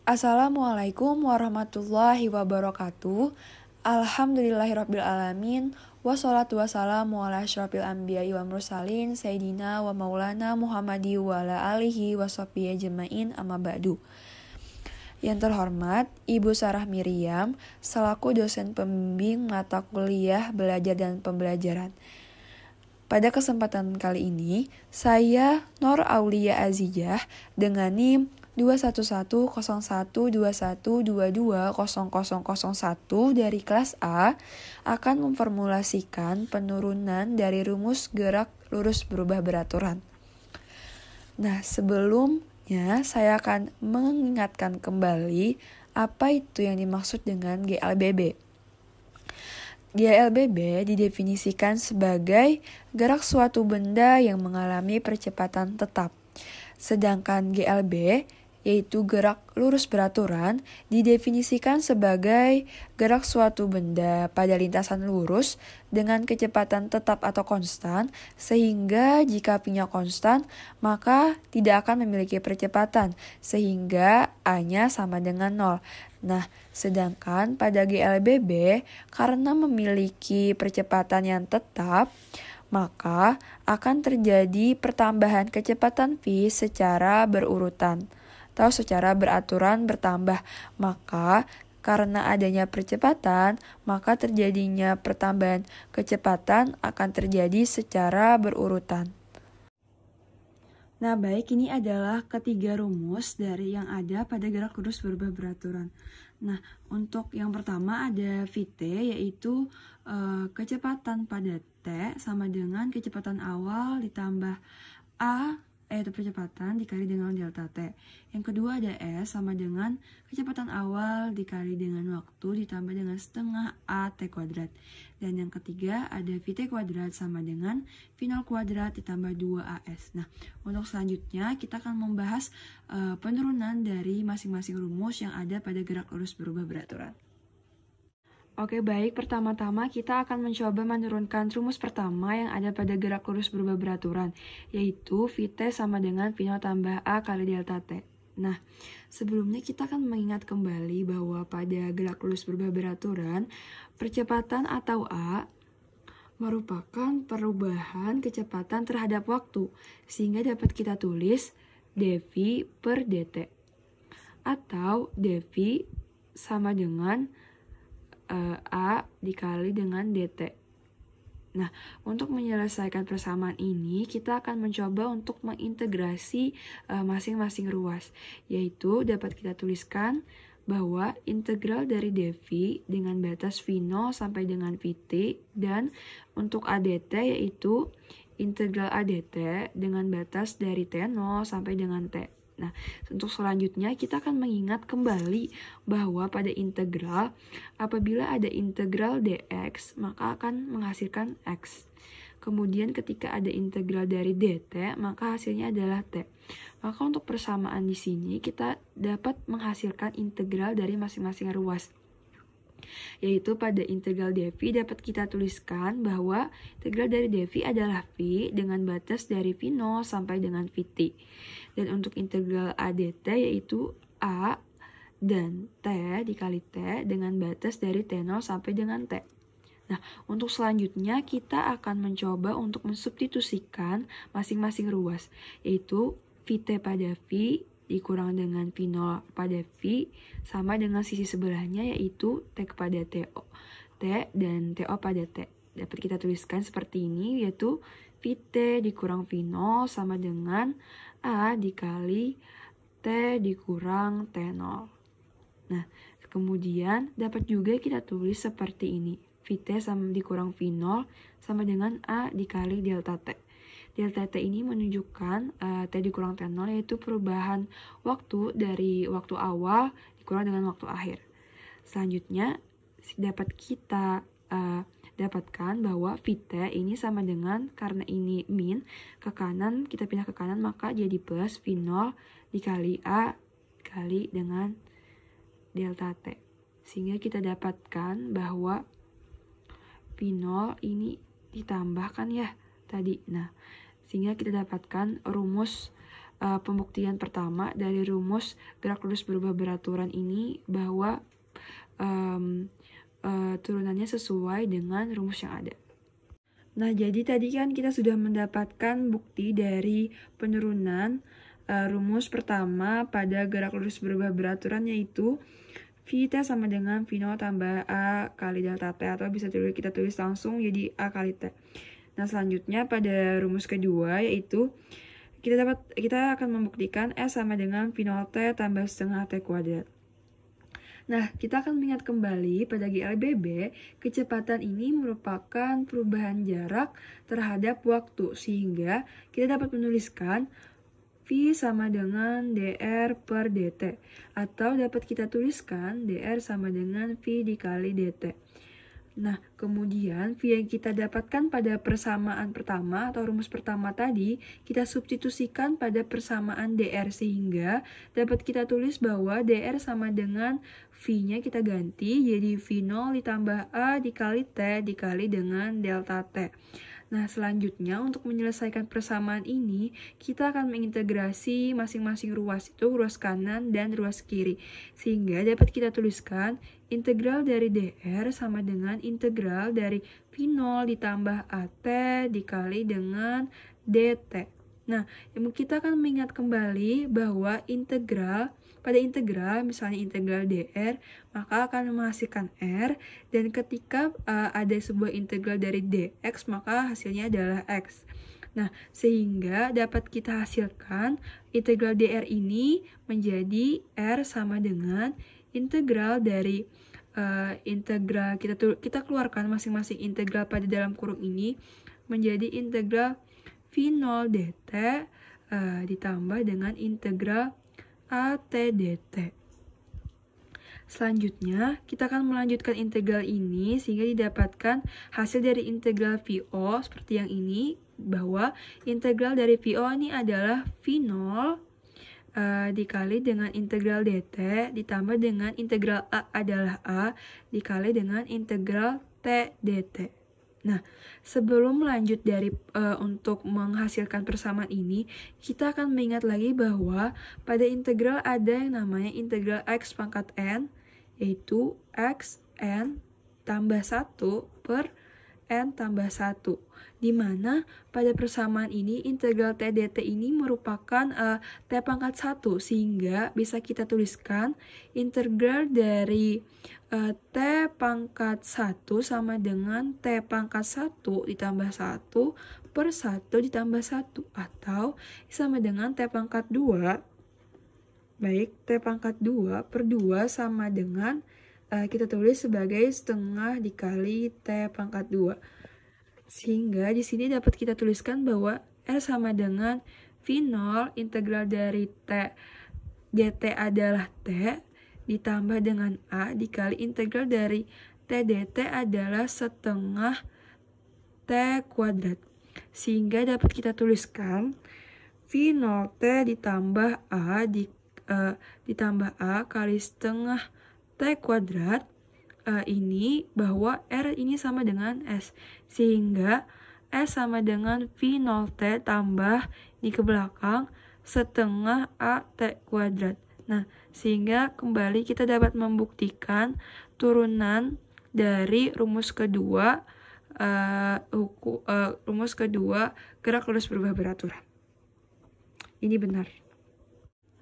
Assalamualaikum warahmatullahi wabarakatuh. Alhamdulillahirrabbilalamin. Wassalatu wassalamu ala asyrafil anbiya'i wa mursalin Sayyidina wa maulana Muhammadi wa ala alihi wa sahbihi ajma'in amma ba'du. Yang terhormat Ibu Sarah Miriam selaku dosen pembimbing mata kuliah belajar dan pembelajaran. Pada kesempatan kali ini, saya Nur Aulia Azijah dengan NIM 2110121220001 dari kelas A akan memformulasikan penurunan dari rumus gerak lurus berubah beraturan. Nah, sebelumnya saya akan mengingatkan kembali apa itu yang dimaksud dengan GLBB. GLBB didefinisikan sebagai gerak suatu benda yang mengalami percepatan tetap. Sedangkan GLB, yaitu gerak lurus beraturan, didefinisikan sebagai gerak suatu benda pada lintasan lurus dengan kecepatan tetap atau konstan, sehingga jika V-nya konstan, maka tidak akan memiliki percepatan, sehingga A-nya sama dengan 0. Nah, sedangkan pada GLBB, karena memiliki percepatan yang tetap, maka akan terjadi pertambahan kecepatan V secara berurutan atau secara beraturan bertambah. Maka karena adanya percepatan, maka terjadinya pertambahan kecepatan akan terjadi secara berurutan. Nah, baik, ini adalah ketiga rumus dari yang ada pada gerak lurus berubah beraturan. Nah, untuk yang pertama ada Vt, yaitu kecepatan pada T sama dengan kecepatan awal ditambah A, yaitu percepatan dikali dengan delta T. Yang kedua ada S sama dengan kecepatan awal dikali dengan waktu ditambah dengan setengah AT kuadrat. Dan yang ketiga ada Vt kuadrat sama dengan V0 kuadrat ditambah 2AS. Nah, untuk selanjutnya kita akan membahas penurunan dari masing-masing rumus yang ada pada gerak lurus berubah beraturan. Oke, baik. Pertama-tama kita akan mencoba menurunkan rumus pertama yang ada pada gerak lurus berubah beraturan, yaitu Vt sama dengan V0 tambah A kali delta T. Nah, sebelumnya kita akan mengingat kembali bahwa pada gerak lurus berubah beraturan, percepatan atau A merupakan perubahan kecepatan terhadap waktu, sehingga dapat kita tulis dv per dt. Atau dv sama dengan A dikali dengan dt. Nah, untuk menyelesaikan persamaan ini, kita akan mencoba untuk mengintegrasi masing-masing ruas, yaitu dapat kita tuliskan bahwa integral dari dv dengan batas V0 sampai dengan Vt, dan untuk ADT yaitu integral ADT dengan batas dari T0 sampai dengan T. Nah, untuk selanjutnya kita akan mengingat kembali bahwa pada integral, apabila ada integral dx, maka akan menghasilkan x. Kemudian ketika ada integral dari dt, maka hasilnya adalah t. Maka untuk persamaan di sini kita dapat menghasilkan integral dari masing-masing ruas. Yaitu pada integral dv dapat kita tuliskan bahwa integral dari dv adalah v dengan batas dari V0 sampai dengan Vt. Dan untuk integral ADT yaitu A dan T dikali T dengan batas dari T0 sampai dengan T. Nah, untuk selanjutnya kita akan mencoba untuk mensubstitusikan masing-masing ruas, yaitu Vt pada V dikurang dengan V0 pada V sama dengan sisi sebelahnya yaitu T kepada TO. T dan TO pada T. Dapat kita tuliskan seperti ini, yaitu Vt dikurang V0 sama dengan A dikali T dikurang T0. Nah, kemudian dapat juga kita tulis seperti ini. Vt sama dikurang V0 sama dengan A dikali delta T. Delta T ini menunjukkan T dikurang T0 yaitu perubahan waktu dari waktu awal dikurang dengan waktu akhir. Selanjutnya dapat kita dapatkan bahwa Vt ini sama dengan, karena ini min, ke kanan, kita pindah ke kanan, maka jadi plus V0 dikali A dikali dengan delta T. Sehingga kita dapatkan bahwa V0 ini ditambahkan ya tadi. Nah, sehingga kita dapatkan rumus pembuktian pertama dari rumus gerak lurus berubah beraturan ini bahwa turunannya sesuai dengan rumus yang ada. Nah, jadi tadi kan kita sudah mendapatkan bukti dari penurunan rumus pertama pada gerak lurus berubah beraturan, yaitu V T sama dengan V0 tambah A kali delta T, atau bisa kita tulis langsung jadi A kali T. Nah, selanjutnya pada rumus kedua, yaitu kita akan membuktikan S sama dengan V0 T tambah setengah T kuadrat. Nah, kita akan mengingat kembali pada GLBB, kecepatan ini merupakan perubahan jarak terhadap waktu, sehingga kita dapat menuliskan V sama dengan dr per dt, atau dapat kita tuliskan dr sama dengan V dikali dt. Nah, kemudian V yang kita dapatkan pada persamaan pertama atau rumus pertama tadi, kita substitusikan pada persamaan dr, sehingga dapat kita tulis bahwa dr sama dengan V-nya kita ganti jadi V0 ditambah A dikali T dikali dengan delta T. Nah, selanjutnya untuk menyelesaikan persamaan ini, kita akan mengintegrasi masing-masing ruas itu, ruas kanan dan ruas kiri. Sehingga dapat kita tuliskan integral dari dr sama dengan integral dari V0 ditambah AT dikali dengan dt. Nah, kita akan mengingat kembali bahwa pada integral, misalnya integral dr, maka akan menghasilkan r, dan ketika ada sebuah integral dari dx, maka hasilnya adalah x. Nah, sehingga dapat kita hasilkan integral dr ini menjadi r sama dengan integral dari integral, kita keluarkan masing-masing integral pada dalam kurung ini menjadi integral V0 dt ditambah dengan integral AT dt. Selanjutnya, kita akan melanjutkan integral ini sehingga didapatkan hasil dari integral VO seperti yang ini, bahwa integral dari VO ini adalah V0 dikali dengan integral dt ditambah dengan integral A adalah A dikali dengan integral T dt. Nah, sebelum lanjut dari untuk menghasilkan persamaan ini, kita akan mengingat lagi bahwa pada integral ada yang namanya integral x pangkat n, yaitu x n tambah 1 per n tambah 1, di mana pada persamaan ini integral T dt ini merupakan T pangkat 1, sehingga bisa kita tuliskan integral dari T pangkat 1 sama dengan T pangkat 1 ditambah 1 per 1 ditambah 1, atau sama dengan T pangkat 2. Baik, T pangkat 2 per 2 sama dengan kita tulis sebagai setengah dikali T pangkat 2. Sehingga di sini dapat kita tuliskan bahwa R sama dengan V0 integral dari T dt adalah T ditambah dengan A dikali integral dari T dt adalah setengah T kuadrat. Sehingga dapat kita tuliskan V0T ditambah A kali setengah T kuadrat ini, bahwa R ini sama dengan S. Sehingga S sama dengan V0T tambah di ke belakang setengah AT kuadrat. Nah, sehingga kembali kita dapat membuktikan turunan dari rumus kedua gerak lurus berubah beraturan. Ini benar.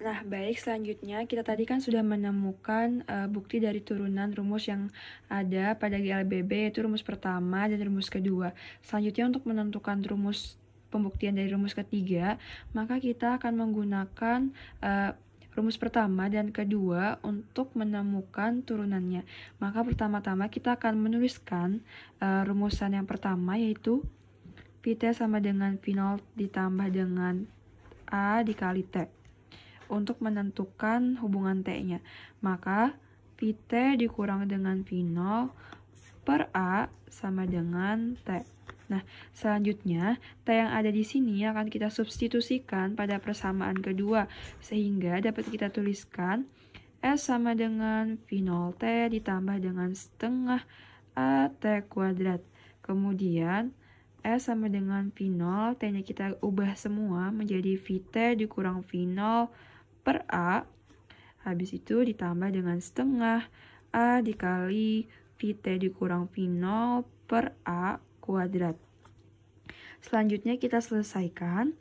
Nah, baik, selanjutnya kita tadi kan sudah menemukan bukti dari turunan rumus yang ada pada GLBB, yaitu rumus pertama dan rumus kedua. Selanjutnya untuk menentukan rumus pembuktian dari rumus ketiga, maka kita akan menggunakan rumus pertama dan kedua untuk menemukan turunannya. Maka pertama-tama kita akan menuliskan rumusan yang pertama, yaitu Vt sama dengan V0 ditambah dengan A dikali T. Untuk menentukan hubungan T-nya, maka Vt dikurang dengan V0 per A sama dengan T. Nah, selanjutnya T yang ada di sini akan kita substitusikan pada persamaan kedua, sehingga dapat kita tuliskan S sama dengan V0T ditambah dengan setengah AT kuadrat. Kemudian S sama dengan V0, T-nya kita ubah semua menjadi VT dikurang V0 per A. Habis itu ditambah dengan setengah A dikali VT dikurang V0 per A kuadrat. Selanjutnya kita selesaikan.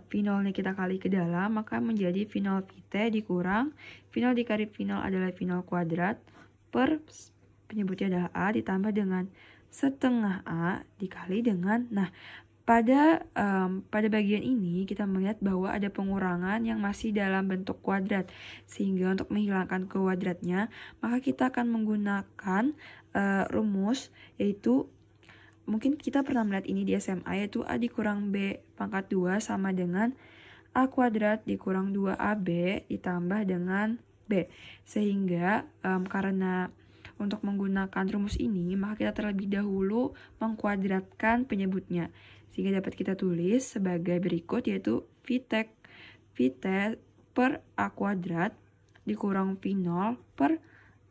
V0-nya kita kali ke dalam, maka menjadi V0 VT dikurang V0 dikali V0 adalah V0 kuadrat per penyebutnya adalah A ditambah dengan setengah A dikali dengan, nah pada bagian ini kita melihat bahwa ada pengurangan yang masih dalam bentuk kuadrat, sehingga untuk menghilangkan kuadratnya maka kita akan menggunakan rumus, yaitu mungkin kita pernah melihat ini di SMA, yaitu A dikurang B pangkat 2 sama dengan A kuadrat dikurang 2AB ditambah dengan B. Sehingga karena untuk menggunakan rumus ini, maka kita terlebih dahulu mengkuadratkan penyebutnya. Sehingga dapat kita tulis sebagai berikut, yaitu VT per A kuadrat dikurang V0 per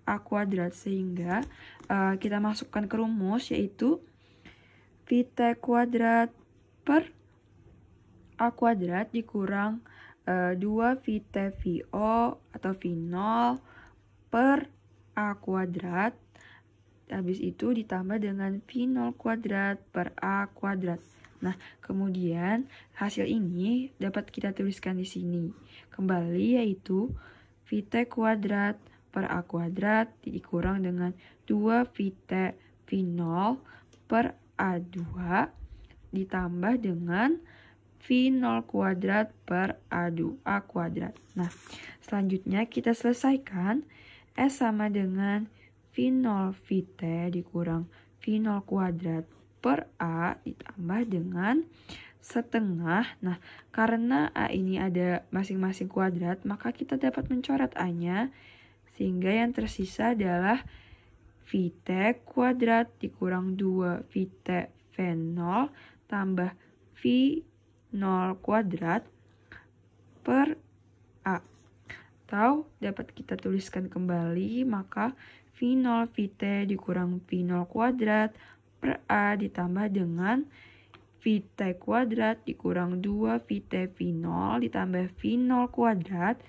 A kuadrat. Sehingga kita masukkan ke rumus, yaitu VT kuadrat per A kuadrat dikurang 2 VT VO atau V0 per A kuadrat. Habis itu ditambah dengan V0 kuadrat per A kuadrat. Nah, kemudian hasil ini dapat kita tuliskan di sini. Kembali, yaitu VT kuadrat per A kuadrat dikurang dengan 2 VT V0 per A2 ditambah dengan V0 kuadrat per A2 A kuadrat. Nah, selanjutnya kita selesaikan. S sama dengan V0 VT dikurang V0 kuadrat per A ditambah dengan setengah. Nah, karena A ini ada masing-masing kuadrat, maka kita dapat mencoret A-nya, sehingga yang tersisa adalah VT kuadrat dikurang 2 VT V0 tambah V0 kuadrat per A. Atau dapat kita tuliskan kembali, maka V0 VT dikurang V0 kuadrat per A ditambah dengan VT kuadrat dikurang 2 VT V0 ditambah V0 kuadrat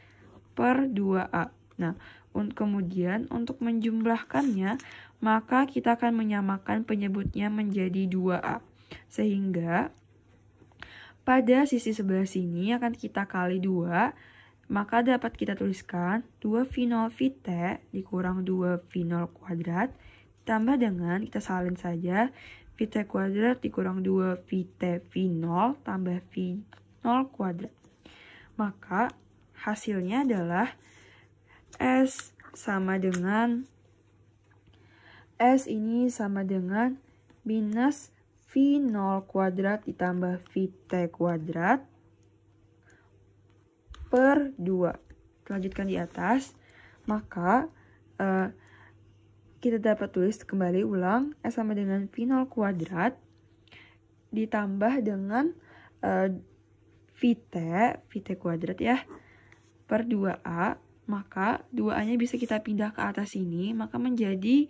per 2A. Nah, kemudian untuk menjumlahkannya, maka kita akan menyamakan penyebutnya menjadi 2A. Sehingga pada sisi sebelah sini akan kita kali 2, maka dapat kita tuliskan 2 V0 VT dikurang 2 V0 kuadrat tambah dengan, kita salin saja, VT kuadrat dikurang 2 VT V0 tambah V0 kuadrat. Maka hasilnya adalah S ini sama dengan minus V0 kuadrat ditambah VT kuadrat per 2. Lanjutkan di atas, maka kita dapat tulis kembali ulang S sama dengan V0 kuadrat ditambah dengan VT kuadrat ya per 2A. Maka 2A-nya bisa kita pindah ke atas sini, maka menjadi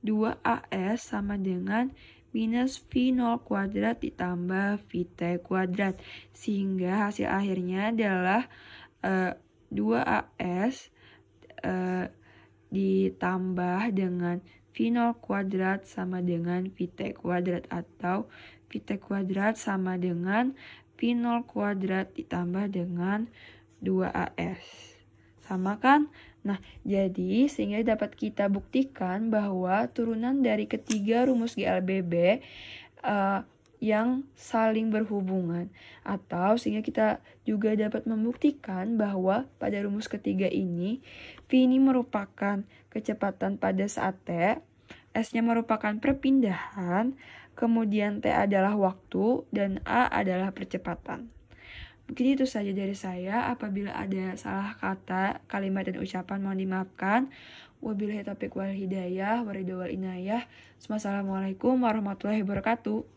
2AS sama dengan minus V0 kuadrat ditambah VT kuadrat. Sehingga hasil akhirnya adalah 2AS ditambah dengan V0 kuadrat sama dengan VT kuadrat, atau VT kuadrat sama dengan V0 kuadrat ditambah dengan 2AS. Sama kan? Nah, jadi sehingga dapat kita buktikan bahwa turunan dari ketiga rumus GLBB yang saling berhubungan. Atau sehingga kita juga dapat membuktikan bahwa pada rumus ketiga ini, V ini merupakan kecepatan pada saat T, S-nya merupakan perpindahan, kemudian T adalah waktu, dan A adalah percepatan. Mungkin itu saja dari saya. Apabila ada salah kata, kalimat, dan ucapan mohon dimaafkan. Wabillahi taufiq wal hidayah, waridho wal inayah. Wassalamualaikum warahmatullahi wabarakatuh.